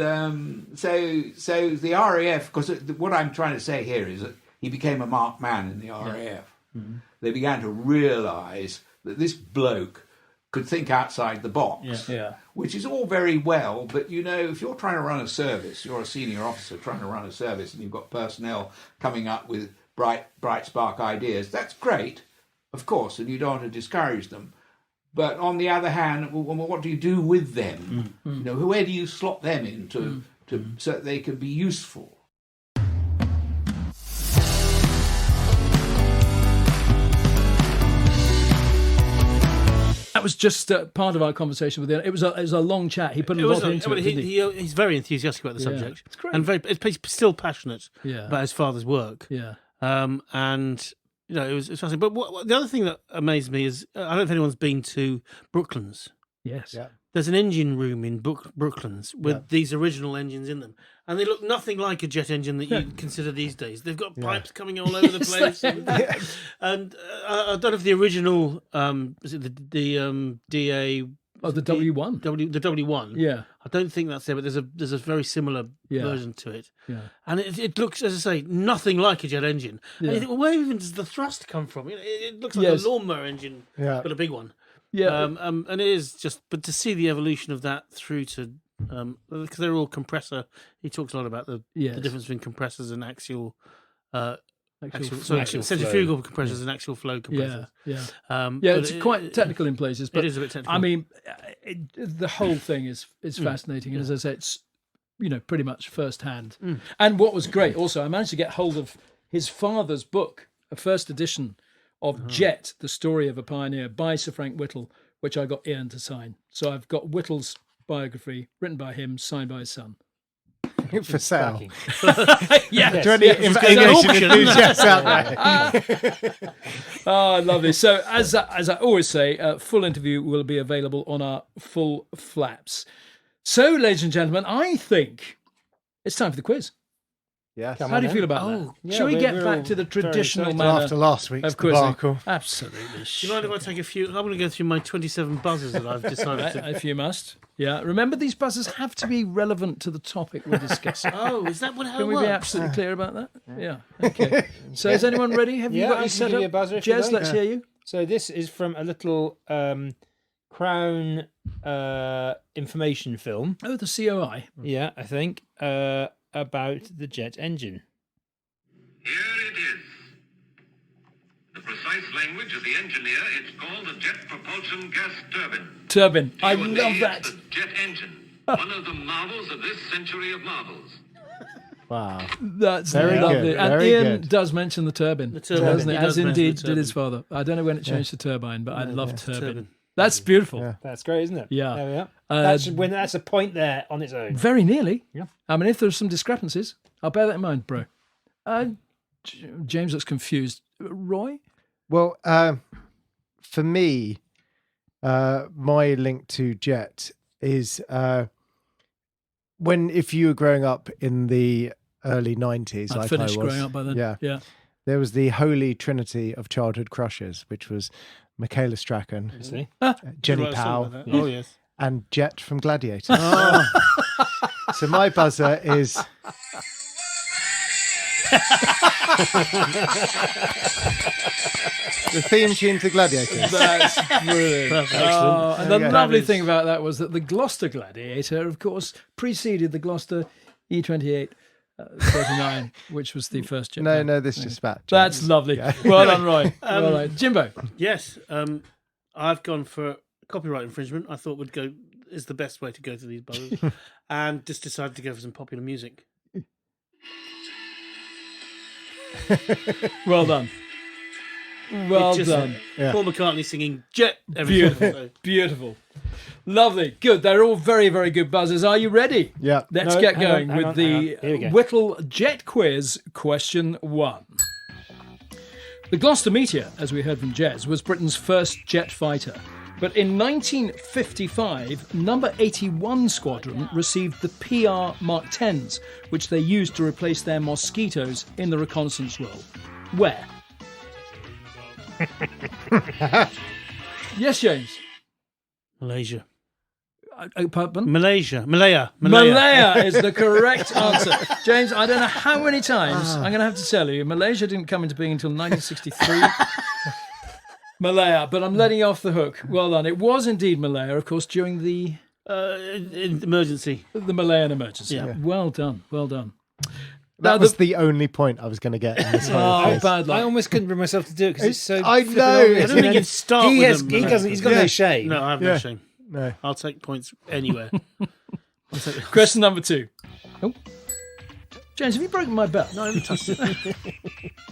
so the RAF, because what I'm trying to say here is that he became a marked man in the RAF. Mm-hmm. They began to realise that this bloke could think outside the box, which is all very well, but, if you're trying to run a service, you're a senior officer trying to run a service, and you've got personnel coming up with bright spark ideas, that's great, of course, and you don't want to discourage them. But on the other hand, well, what do you do with them? Mm-hmm. Where do you slot them in so that they can be useful? That was just part of our conversation with him. It was a long chat. He put a lot into it. He's very enthusiastic about the subject. It's great. And he's still passionate about his father's work. Yeah. And it was fascinating. But the other thing that amazed me is, I don't know if anyone's been to Brooklands. Yes. Yeah. There's an engine room in Brooklands with these original engines in them. And they look nothing like a jet engine that you consider these days. They've got pipes coming all over the place. And I don't know if the original, is it the DA... Oh, the W1. The W1. Yeah. I don't think that's there, but there's a very similar version to it. Yeah. And it looks, as I say, nothing like a jet engine. Yeah. And you think, well, where even does the thrust come from? It looks like a lawnmower engine, but a big one. Yeah. And it is just, but to see the evolution of that through to, because they're all compressor. He talks a lot about the difference between compressors and axial centrifugal compressors and axial flow compressors. It's quite technical in places, but it is a bit technical. I mean, the whole thing is fascinating, and as I say, it's pretty much first hand. And what was great, also, I managed to get hold of his father's book, a first edition of Jet: The Story of a Pioneer by Sir Frank Whittle, which I got Ian to sign. So I've got Whittle's biography written by him, signed by his son. For sale. Yes. Do any aviation enthusiasts out there? Oh, lovely. So, as I always say, a full interview will be available on our Full Flaps. So, ladies and gentlemen, I think it's time for the quiz. Yes. How do you feel about that? Yeah, Shall we get back to the traditional manner after last week's debacle? Absolutely. Do you mind if I take a few? I'm going to go through my 27 buzzers that I've decided to. If you must. Yeah. Remember, these buzzers have to be relevant to the topic we're discussing. Oh, is that how it works? Can we be absolutely clear about that? Yeah. Okay. So, is anyone ready? Have you got your set up? Jez, let's hear you. So, this is from a little Crown information film. Oh, the COI. Yeah, I think. About the jet engine. Here it is. The precise language of the engineer, it's called a jet propulsion gas turbine. Turbine. I You and love me, that. it's the jet engine. One of the marvels of this century of marvels. Wow. That's Very lovely. good, And very Ian good. does mention the turbine. The turbine. Doesn't he? He As does mention indeed the did his turbine. father. I don't know when it changed to turbine, but I love turbine. That's beautiful. Yeah. That's great, isn't it? Yeah. There we are. That's a point there on its own. Very nearly. Yeah. I mean, if there's some discrepancies, I'll bear that in mind, bro. James looks confused. Roy? Well, for me, my link to jet is if you were growing up in the early 90s, I'd finished growing up by then. Yeah. There was the holy trinity of childhood crushes, which was Michaela Strachan, Jenny Powell, Oh, yes. and Jet from Gladiator. So my buzzer is... the theme tune to Gladiator. That's brilliant. And the There you go. lovely thing about that was that the Gloucester Gladiator, of course, preceded the Gloucester E28 39, which was the first jet. No, this is just about... That's lovely. Well done, Roy. Well done. Jimbo. Yes, I've gone for copyright infringement. I thought is the best way to go to these buzzers, and just decided to go for some popular music. Well done. Well done. Paul McCartney singing Jet. Beautiful. Beautiful. Lovely. Good. They're all very, very good buzzers. Are you ready? Yeah. Let's No, get hang going on, with hang on. the Here we go. Whittle Jet Quiz, question 1. The Gloucester Meteor, as we heard from Jez, was Britain's first jet fighter. But in 1955, number 81 Squadron received the PR Mark 10s, which they used to replace their Mosquitoes in the reconnaissance role. Where? Yes, James. Malaysia. Pardon? Malaya Is the correct answer. James, I don't know how many times I'm going to have to tell you, Malaysia didn't come into being until 1963. Malaya, but I'm letting you off the hook. Well done. It was indeed Malaya, of course, during the emergency. The Malayan emergency. Yeah. Well done. Well done. That was the only point I was going to get in this whole quiz. Bad luck. I almost couldn't bring myself to do it because it's so. I flippin' know. obvious. I don't think you'd start He with has. them. He doesn't. He's got no shame. No, I have no shame. No. I'll take points anywhere. I'll take... Question number 2. Oh. James, have you broken my belt? No, I haven't touched it.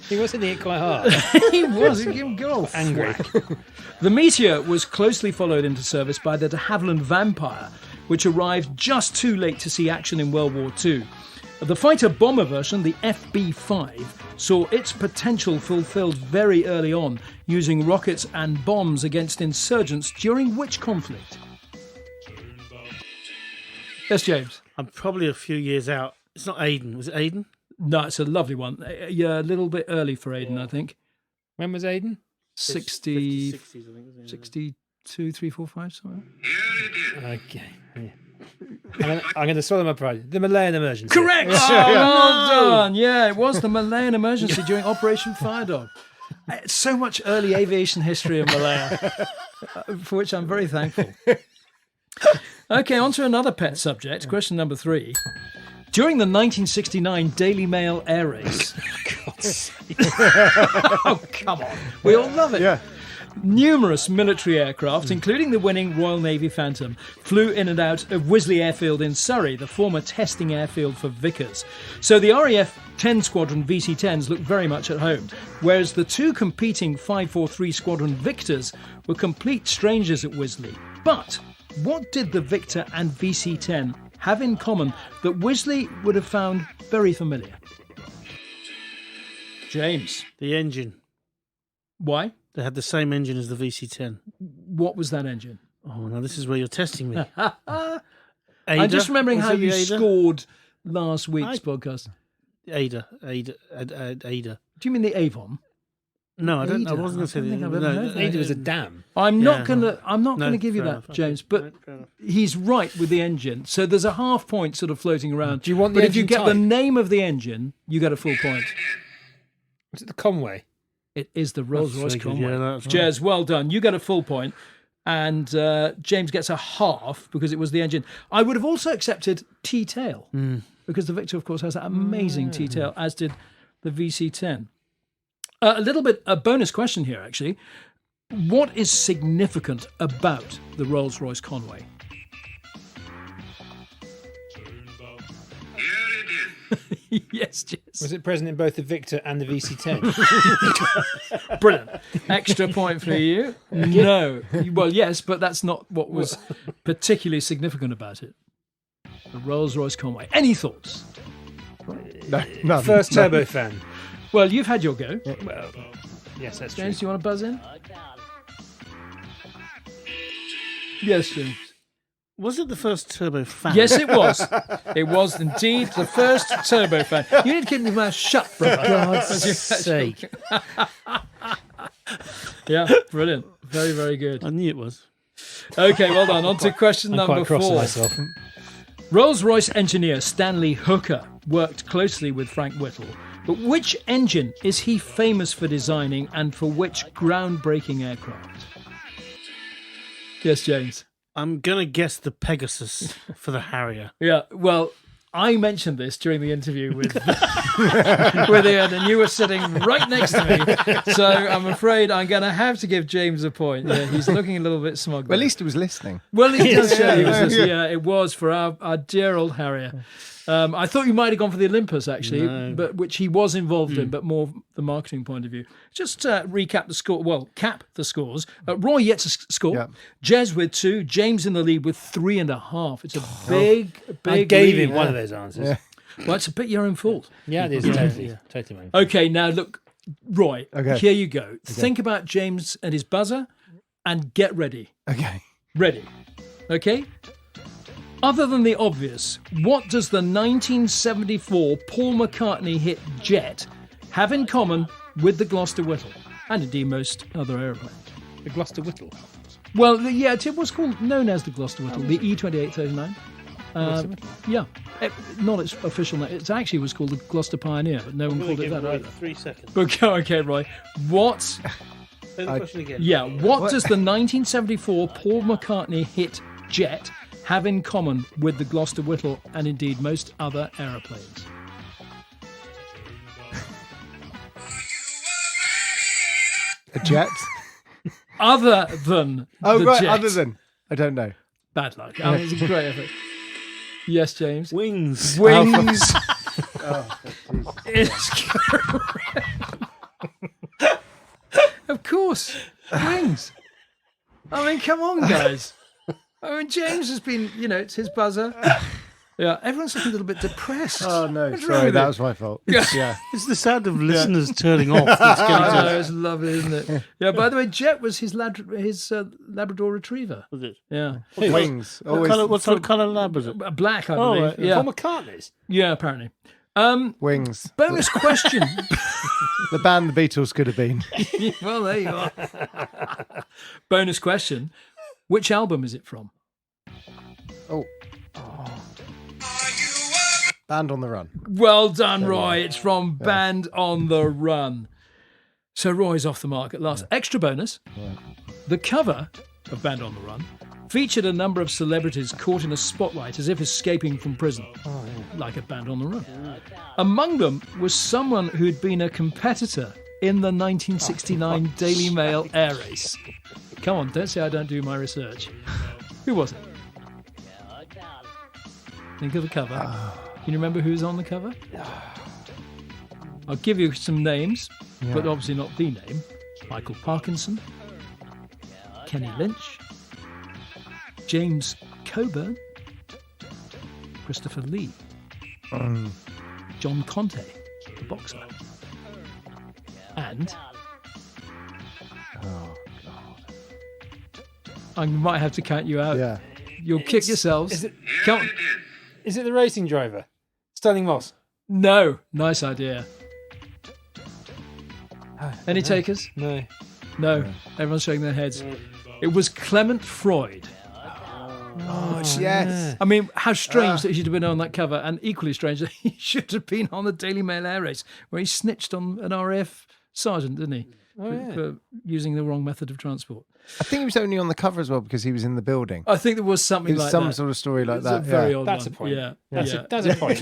He was hitting it quite hard. He was. He gave him good old Angry. thwack. The Meteor was closely followed into service by the de Havilland Vampire, which arrived just too late to see action in World War II. The fighter-bomber version, the FB-5, saw its potential fulfilled very early on, using rockets and bombs against insurgents during which conflict? Yes, James. I'm probably a few years out. It's not Aden. Was it Aden? No, it's a lovely one. Yeah, a little bit early for Aden, I think. When was Aden? 60, 50s, I think. Wasn't it? 62, 3, 4, 5, somewhere. Here it is. Okay. Yeah. I'm going to swallow my pride. The Malayan emergency. Correct! Oh, well done! Yeah, it was the Malayan emergency during Operation Fire Dog. So much early aviation history in Malaya, for which I'm very thankful. Okay, on to another pet subject. Question number 3. During the 1969 Daily Mail air race... Oh, come on. We all love it. Yeah. Numerous military aircraft, including the winning Royal Navy Phantom, flew in and out of Wisley Airfield in Surrey, the former testing airfield for Vickers. So the RAF 10 Squadron VC-10s looked very much at home, whereas the two competing 543 Squadron Victors were complete strangers at Wisley. But what did the Victor and VC-10 have in common that Wisley would have found very familiar? James. The engine. Why? They had the same engine as the VC-10. What was that engine? Oh, now this is where you're testing me. I'm just remembering Was how it the you Ada? scored last week's podcast. Ada. Do you mean the Avon? No, I don't. I Ada? wasn't going to say I don't the think I've ever heard that. Ada was a dam. I'm not Yeah. gonna give you fair that, enough. James. Okay. But Right, fair enough. he's right with the engine. So there's a half point sort of floating around. Do you want the But if you engine get the type? name of the engine, you get a full point. Was it the Conway? It is the Rolls-Royce very good. Conway. Yeah, that's right. Jez, well done. You get a full point. And James gets a half because it was the engine. I would have also accepted T-tail because the Victor, of course, has that amazing T-tail, as did the VC-10. A bonus question here, actually. What is significant about the Rolls-Royce Conway? Here it is. Yes, Jez. Was it present in both the Victor and the VC-10? Brilliant. Extra point for you. No. Well, yes, but that's not what was particularly significant about it. The Rolls-Royce Conway. Any thoughts? No, none. First turbofan. Well, you've had your go. Well, yes, that's true. James, do you want to buzz in? Yes, James. Was it the first turbofan? Yes, it was. It was indeed the first turbofan. You need to keep your mouth shut, for God's sake. Yeah, brilliant. Very, very good. I knew it was. Okay, well done. On to question I'm number quite cross with 4. myself. Rolls-Royce engineer Stanley Hooker worked closely with Frank Whittle, but which engine is he famous for designing and for which groundbreaking aircraft? Yes, James. I'm going to guess the Pegasus for the Harrier. Yeah, well, I mentioned this during the interview with with Ian, and you were sitting right next to me. So I'm afraid I'm going to have to give James a point. Yeah, he's looking a little bit smug. Well, at least he was listening. Well, he does show he was listening. Yeah, it was for our dear old Harrier. I thought you might have gone for the Olympus, actually, but which he was involved in, but more the marketing point of view. Just recap the score. Well, cap the scores. Roy yet to score. Yeah. Jez with 2. James in the lead with 3.5. It's a big I gave lead. him one of those answers. Yeah. Well, it's a bit your own fault. Yeah, it is. Totally mine. Okay, now look, Roy, Okay. here you go. Think about James and his buzzer and get ready. Okay. Ready. Okay? Other than the obvious, what does the 1974 Paul McCartney hit Jet have in common with the Gloucester Whittle and indeed most other aeroplanes? The Gloucester Whittle. Well, yeah, it was known as the Gloucester Whittle, the E2839. Yeah, not its official name. It actually was called the Gloucester Pioneer, but no one called it that either. 3 seconds. Okay, Roy. What? Say the question again. Yeah, what does the 1974 Paul McCartney hit Jet have in common with the Gloucester Whittle and indeed most other aeroplanes? A jet? Other than the Right, jet. other than. I don't know. Bad luck. I mean, it's a great effort. Yes, James. Wings. Wings. Oh, It's correct. Of course, wings. I mean, come on, guys. I mean, James has been, it's his buzzer. Yeah, everyone's looking a little bit depressed. Oh, no. What's wrong Sorry, with that you? was my fault. Yeah. Yeah. It's the sound of listeners turning off. That's getting I to know, it's lovely, isn't it? Yeah, by the way, Jet was his Labrador Retriever. Was it? Yeah. Wings. Always What sort of colour lab was it? Black, I Oh, believe. right. Yeah. Paul McCartney's. Yeah, apparently. wings. Bonus question. The band the Beatles could have been. Well, there you are. Bonus question. Which album is it from? Oh. Band on the Run. Well done, Roy. It's from Band on the Run. So Roy's off the mark at last. Extra bonus. Right. The cover of Band on the Run featured a number of celebrities caught in a spotlight as if escaping from prison, like a Band on the Run. Among them was someone who'd been a competitor in the 1969 Daily Mail air race. Come on, don't say I don't do my research. Who was it? Think of the cover. Can you remember who's on the cover? I'll give you some names, but obviously not the name. Michael Parkinson, Kenny Lynch, James Coburn, Christopher Lee, John Conte, the boxer, and I might have to count you out. Yeah. You'll kick yourselves. Is it, Come on. is it the racing driver? Sterling Moss. No, nice idea. Any takers? No. No, everyone's shaking their heads. It was Clement Freud. Yes. I mean, how strange that he should have been on that cover, and equally strange that he should have been on the Daily Mail air race, where he snitched on an RAF sergeant, didn't he? For using the wrong method of transport. I think he was only on the cover as well because he was in the building. I think there was something It was like some that. sort of story like It's a that. very yeah. odd That's one. a point. Yeah, That's yeah. a point.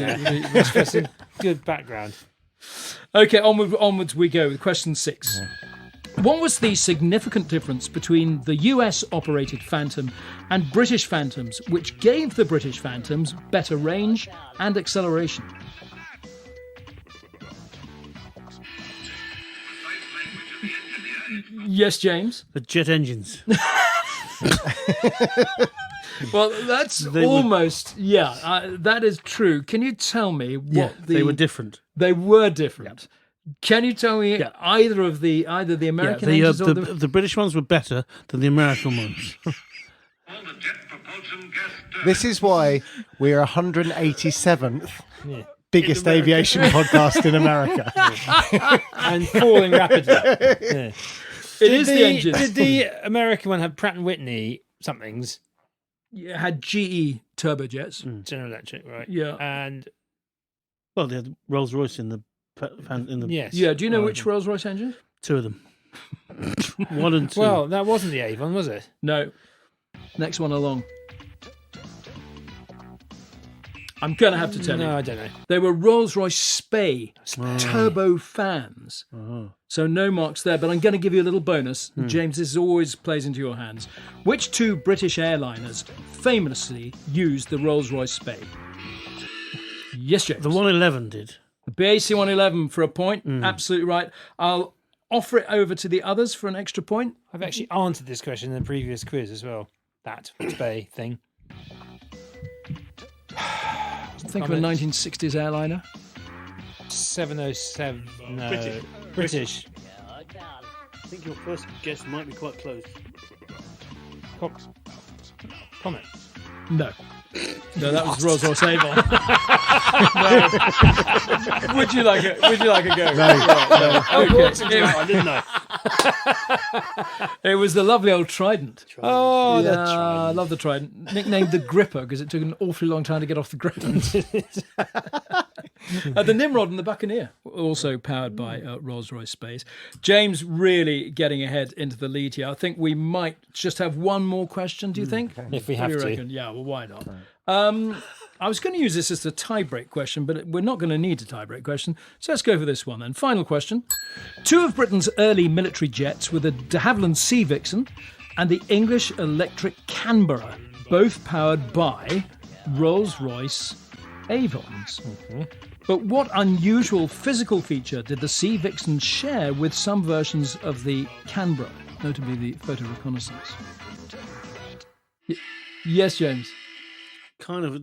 That's a good background. Okay, onwards we go with question 6. What was the significant difference between the US operated Phantom and British Phantoms, which gave the British Phantoms better range and acceleration? Yes, James. The jet engines. Well, that's almost that is true. Can you tell me what they were different. They were different. Can you tell me either the American engines or The British ones were better than the American ones. Called the jet propulsion gas turbine. This is why we're 187th biggest aviation podcast in America. And falling rapidly. Yeah. It is the engine. Did the American one have Pratt & Whitney somethings? It had GE turbojets. General Electric, right? Yeah. And Well, they had Rolls Royce in the yes. Yeah, do you know which Rolls-Royce engine? two of them. 1 and 2. Well, that wasn't the Avon, was it? No. Next one along. I'm going to have to tell you. No, I don't know. They were Rolls-Royce Spey turbo fans. So no marks there, but I'm going to give you a little bonus. James, this always plays into your hands. Which two British airliners famously used the Rolls-Royce Spey? Yes, James. The 111 did. The BAC 111 for a point. Absolutely right. I'll offer it over to the others for an extra point. I've actually answered this question in the previous quiz as well. That Spey thing. Think of a 1960s airliner. 707. No. British. I think your first guess might be quite close. Comment. No. No, that was Rolls-Royce Avon. No. Would you like it? Would you like a go? No. Okay. I didn't know. It was the lovely old Trident. Oh, Yeah, the Trident. I love the Trident. Nicknamed the Gripper because it took an awfully long time to get off the ground. The Nimrod and the Buccaneer, also powered by Rolls-Royce Space. James really getting ahead into the lead here. I think we might just have one more question, do you think? If we What have do you to. reckon? Yeah, well, why not? I was going to use this as a tie-break question, but we're not going to need a tie-break question, so let's go for this one then. Final question. Two of Britain's early military jets were the de Havilland Sea Vixen and the English Electric Canberra, both powered by Rolls-Royce Avons. But what unusual physical feature did the Sea Vixen share with some versions of the Canberra, notably the photo reconnaissance? Yes, James. Kind of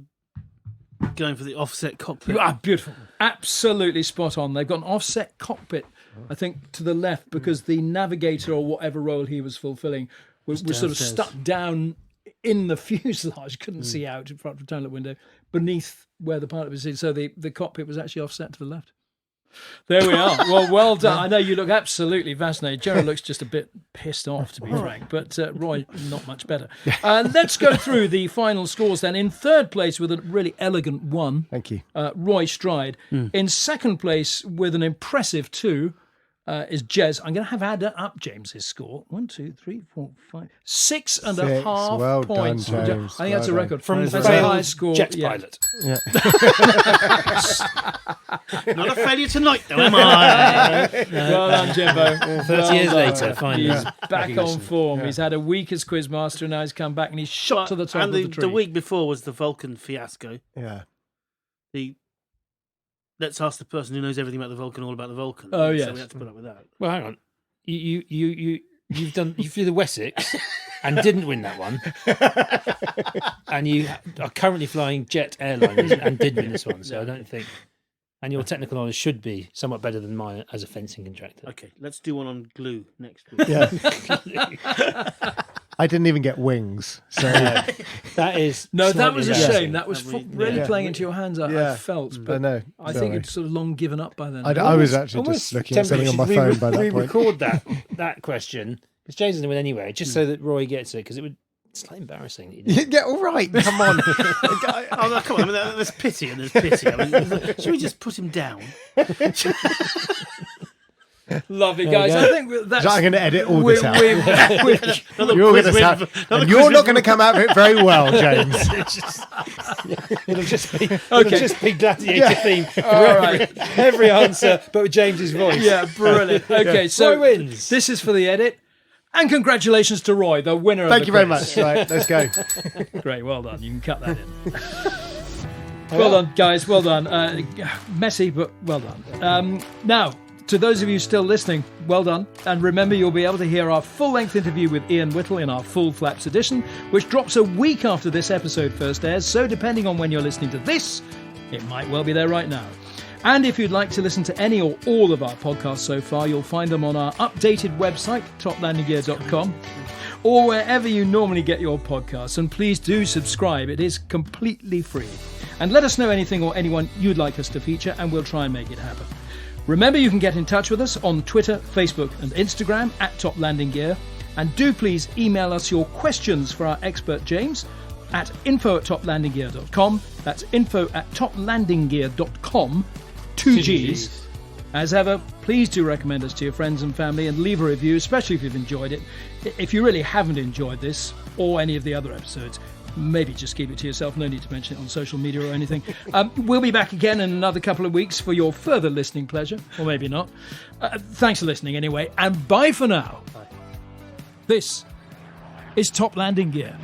going for the offset cockpit. You are beautiful. Absolutely spot on. They've got an offset cockpit, I think, to the left because the navigator or whatever role he was fulfilling was sort of stuck down in the fuselage, couldn't see out in front of the toilet window, beneath where the pilot was sitting. So the cockpit was actually offset to the left. There we are. Well done. I know you look absolutely fascinated. Gerald looks just a bit pissed off, to be frank, but Roy, not much better. Let's go through the final scores then. In third place with a really elegant 1. Thank you. Roy Stride. In second place with an impressive 2 is Jez. I'm going to have add up James's score. 1, 2, 3, 4, 5, 6 and a half Well points. done, James. I think that's a Well record. From That's the a failed high score. jet Yeah. pilot. Yeah. Not a failure tonight, though, am I? Well done, Jimbo. 30 years later, finally. He's back on form. He's had a week as quizmaster and now he's come back and he's shot to the top and of the tree. the week before was the Vulcan fiasco. Yeah. Let's ask the person who knows everything about the Vulcan all about the Vulcan. Oh, So yes. we had to put up with that. Well, hang on. You flew the Wessex and didn't win that one, and you are currently flying jet airliners and did win this one. So I don't think, and your technical knowledge should be somewhat better than mine as a fencing contractor. Okay, let's do one on glue next week. Yeah. I didn't even get wings. So That is No, that was a slightly shame. embarrassing. That was Yeah. really Yeah. playing into your hands, I felt. But know. I think it's sort of long given up by then. I was actually Almost just looking at tempted something on my we phone by that we point. record that question because James doesn't win anyway, just so that Roy gets it because it would. It's slightly embarrassing that you didn't. Yeah, all right. Come on. Oh, no, come on. I mean, there's pity and there's pity. I mean, should we just put him down? Lovely, you guys. go. I think that's... I'm going to edit all this out. Another You're quiz going to win sound, for- another and quiz you're win not going to come out of it very well, James. It'll just be Okay. gladiator theme for All right. every answer, but with James's voice. Yeah, brilliant. Okay, so Roy wins. this is for the edit. And congratulations to Roy, the winner of Thank the you very quiz. much. Right, let's go. Great, well done. You can cut that in. Well done, guys. Well done. Messy, but well done. Now, to those of you still listening, well done. And remember, you'll be able to hear our full-length interview with Ian Whittle in our Full Flaps edition, which drops a week after this episode first airs. So depending on when you're listening to this, it might well be there right now. And if you'd like to listen to any or all of our podcasts so far, you'll find them on our updated website, toplandinggear.com. or wherever you normally get your podcasts. And please do subscribe. It is completely free. And let us know anything or anyone you'd like us to feature, and we'll try and make it happen. Remember, you can get in touch with us on Twitter, Facebook and Instagram at Top Landing Gear. And do please email us your questions for our expert James at info@toplandinggear.com. That's info@toplandinggear.com. 2 G's. As ever, please do recommend us to your friends and family and leave a review, especially if you've enjoyed it. If you really haven't enjoyed this or any of the other episodes, maybe just keep it to yourself. No need to mention it on social media or anything. We'll be back again in another couple of weeks for your further listening pleasure, or maybe not. Thanks for listening anyway, and bye for now. This is Top Landing Gear.